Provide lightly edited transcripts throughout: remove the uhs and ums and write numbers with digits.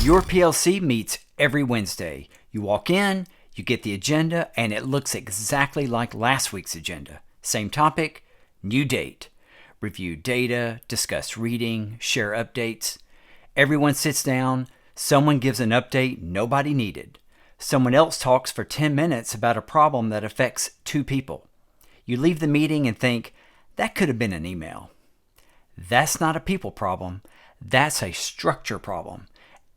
Your PLC meets every Wednesday. You walk in, you get the agenda, and it looks exactly like last week's agenda. Same topic, new date. Review data, discuss reading, share updates. Everyone sits down, someone gives an update nobody needed. Someone else talks for 10 minutes about a problem that affects 2 people. You leave the meeting and think, that could have been an email. That's not a people problem, that's a structure problem.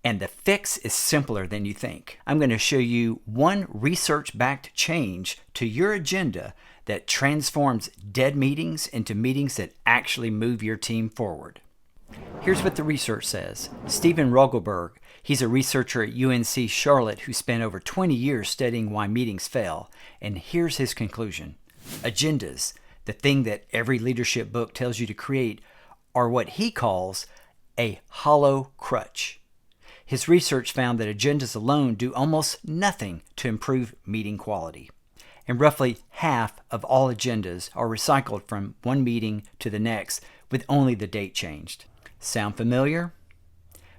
And the fix is simpler than you think. I'm going to show you one research-backed change to your agenda that transforms dead meetings into meetings that actually move your team forward. Here's what the research says. Stephen Rogelberg, he's a researcher at UNC Charlotte who spent over 20 years studying why meetings fail. And here's his conclusion. Agendas, the thing that every leadership book tells you to create, are what he calls a hollow crutch. His research found that agendas alone do almost nothing to improve meeting quality. And roughly half of all agendas are recycled from one meeting to the next with only the date changed. Sound familiar?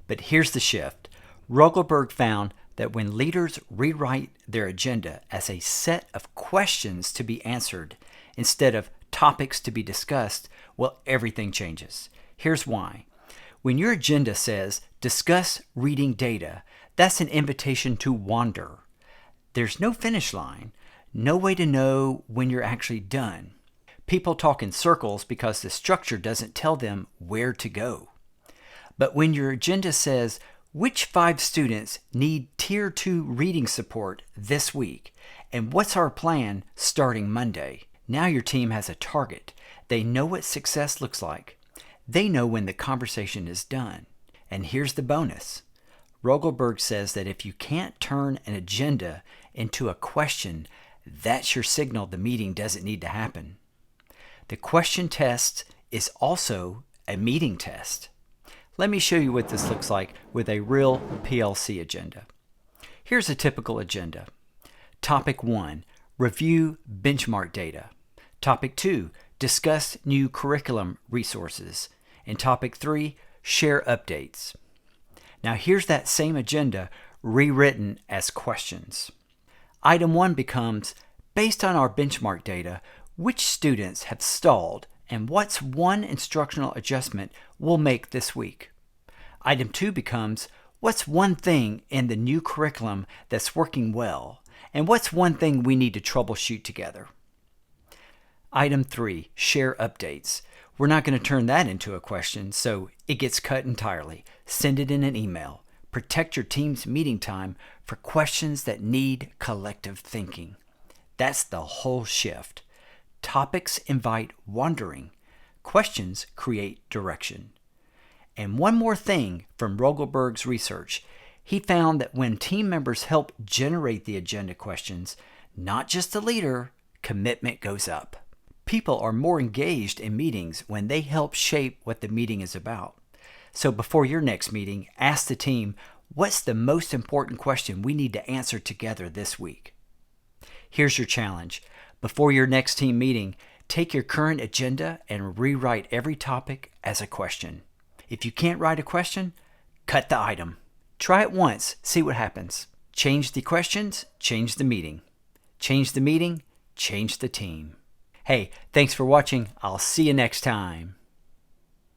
But here's the shift. Rogelberg found that when leaders rewrite their agenda as a set of questions to be answered instead of topics to be discussed, well, everything changes. Here's why. When your agenda says, discuss reading data, that's an invitation to wander. There's no finish line, no way to know when you're actually done. People talk in circles because the structure doesn't tell them where to go. But when your agenda says, which 5 students need Tier 2 reading support this week, and what's our plan starting Monday? Now your team has a target. They know what success looks like. They know when the conversation is done. And here's the bonus. Rogelberg says that if you can't turn an agenda into a question, that's your signal the meeting doesn't need to happen. The question test is also a meeting test. Let me show you what this looks like with a real PLC agenda. Here's a typical agenda. Topic 1, review benchmark data. Topic 2, discuss new curriculum resources. And topic 3, share updates. Now here's that same agenda rewritten as questions. Item 1 becomes, based on our benchmark data, which students have stalled and what's one instructional adjustment we'll make this week? Item 2 becomes, what's one thing in the new curriculum that's working well and what's one thing we need to troubleshoot together? Item 3, share updates. We're not going to turn that into a question, so it gets cut entirely. Send it in an email. Protect your team's meeting time for questions that need collective thinking. That's the whole shift. Topics invite wandering. Questions create direction. And one more thing from Rogelberg's research. He found that when team members help generate the agenda questions, not just the leader, commitment goes up. People are more engaged in meetings when they help shape what the meeting is about. So before your next meeting, ask the team, what's the most important question we need to answer together this week? Here's your challenge. Before your next team meeting, take your current agenda and rewrite every topic as a question. If you can't write a question, cut the item. Try it once, see what happens. Change the questions, change the meeting. Change the meeting, change the team. Hey, thanks for watching. I'll see you next time.